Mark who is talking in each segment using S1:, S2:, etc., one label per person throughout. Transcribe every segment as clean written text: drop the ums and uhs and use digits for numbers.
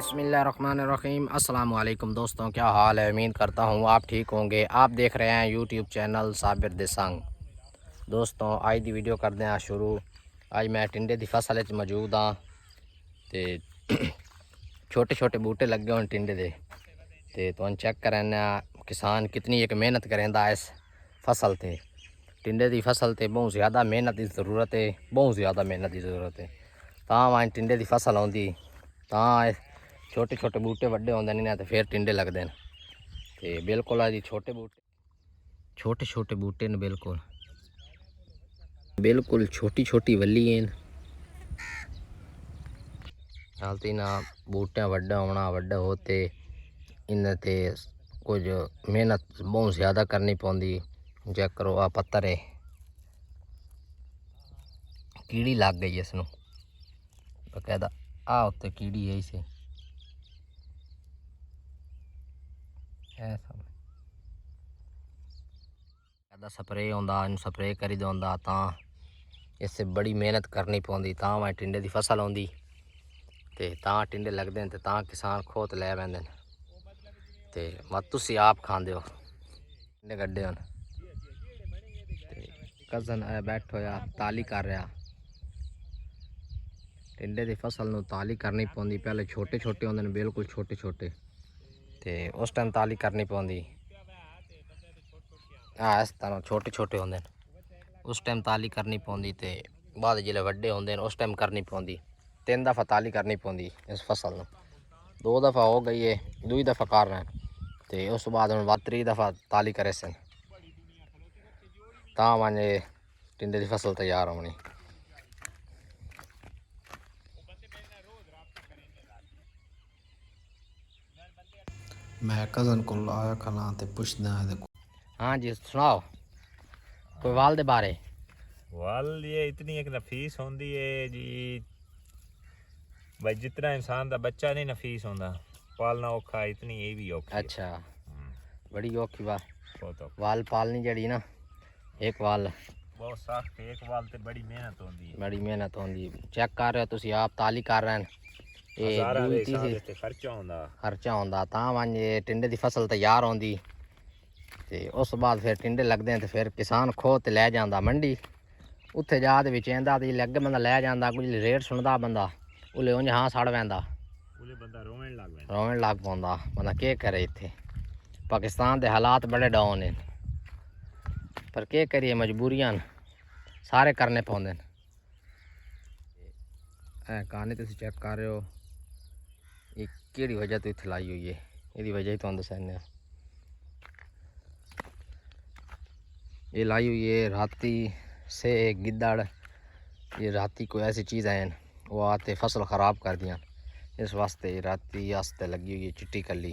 S1: बिस्मिल्लाहिर्रहमानिर्रहीम। अस्सलाम वालेकुम दोस्तों, क्या हाल है। उम्मीद करता हूँ आप ठीक होंगे। आप देख रहे हैं यूट्यूब चैनल साबिर दिसंग। दोस्तों आज दी वीडियो करते हैं शुरू। आज मैं टिंडे की फसल मौजूद हाँ। तो छोटे छोटे बूटे लगे हुए टिंडे के, तो चेक कराने किसान कितनी एक मेहनत करेंदा इस फसल से। टिंडे की फसल से बहुत ज़्यादा मेहनत की ज़रूरत है, बहुत ज़्यादा मेहनत की ज़रूरत है। तां टिंडे की फसल आती तां छोटे छोटे बूटे वड्डे होंदे ने तो फिर टिंडे लगते हैं। तो बिल्कुल अजी छोटे छोटे बूटे ने बिल्कुल बिल्कुल छोटी छोटी वली हैं। हालती ना बूटियां वड्डा होना वड्डा होते इन ते कुछ मेहनत बहुत ज़्यादा करनी पौंदी। चेक करो आ पत्तर है, कीड़ी लग गई इसनू बकायदा। आ उत्ते कीड़ी है इसे स्प्रे होंदा, स्प्रे करी दोंदा तां इससे बड़ी मेहनत करनी पौंदी तां मैं टिंडे की फसल आउंदी ते तां टिंडे लगदे न ते तां किसान खोत लै वैंदे न ते मत तुसी आप खांदे हो टिंडे गड्डे होन। कज़न बैठो या ताली कर रहा। टिंडे की फसल नूं ताली करनी पौंदी। पहले छोटे छोटे होंदे न, बिल्कुल छोटे छोटे, ते उस टाइम ताली करनी पौंदी। इस तरह छोटे छोटे होंदे न, उस टाइम ताली करनी पौंदी ते बाद जिसले वड्डे होंदे न उस टाइम करनी पौंदी। 3 दफ़ा ताली करनी पौंदी इस फसल नूं। 2 दफ़ा हो गई है, दूई दफ़ा कर रहे हैं ते उस बाद हुण बाद 3 दफ़ा ताली करे सन तां वने टिंडे की फसल तैयार होनी।
S2: मैं कज़न को आया खना ते पुछदा।
S1: हाँ जी सुनाओ कोई वाल दे बारे।
S3: वाल ये इतनी एक नफीस होंदी है जी भाई, जितना इंसान का बच्चा नहीं नफीस होंदा पालना औखा, इतनी ये भी औखी है।
S1: अच्छा बड़ी औखी बात
S3: बहुत औखी,
S1: वाल पालनी जड़ी ना। एक वाल
S3: बहुत सख्त, एक वाल ते बड़ी मेहनत होंदी है।
S1: बड़ी मेहनत होंदी। चेक कर रहे हो तुसी आप ताली कर रहे हैं। ये
S3: हज़ारां दे
S1: दूई
S3: हिसाब
S1: तीसरी
S3: से खर्चा होंदा।
S1: खर्चा होंदा तां वंज टिंडे की फसल तैयार होंदी ते उस बाद फिर टिंडे लगदे हैं ते फिर किसान खो ते लै जांदा मंडी। उत्थे जा ते विचेंदा ते अग्गे बंदा लै जांदा, कुछ रेट सुनदा बंदा उल्ले उंज हाँ सड़ वैंदा,
S3: उले बंदा रोवन
S1: लग पौंदा। बंदा केह् करे। इत्थे पाकिस्तान दे हालात बड़े डाउन हैं पर केह् करिए, मजबूरियां न, सारे करने पौंदे न। कहानी तुसी चेक कर रहे हो ये केड़ी वजह तो इत्थे लाई हुई है, एदी वजह ही तुहानू दस्सने। ये लाई हुई है राती से गिद्दड़, ये राती कोई ऐसी चीज़ हैं वो आते फसल ख़राब कर दियां। इस वास्ते राती आस्ते लगी हुई है चिट्टी कली,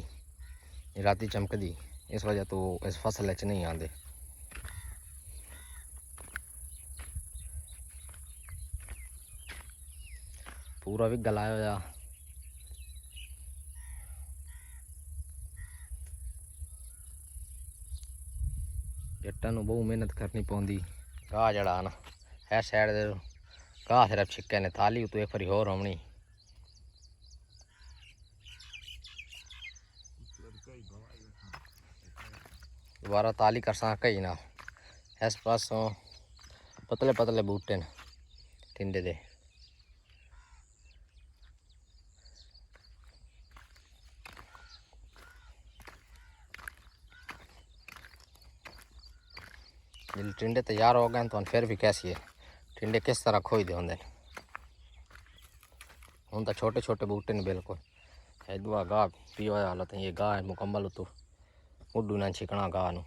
S1: ये राती चमकदी, इस वजह तो इस फसल च नहीं आते। पूरा भी गलाया होया जट्टां नूं बहुत मेहनत करनी पौंदी। घाह जड़ा ना है साइड दे घाह सिर्फ छिक्के ने, थाली तो एक बारी होर होनी। दोबारा ताली कर सा कई ना। इस पासों पतले पतले बूटे न टिंडे दे। जिसले टिंडे तैयार हो गए तो फिर भी कैसी है टिंडे किस तरह खोई होंगे। हूँ तो छोटे छोटे बूटे ने बिल्कुल है। दुआ गाह पी होया हालत ये गाह है मुकम्मल, उतों मुड्डू ना छिकना गाह नूं।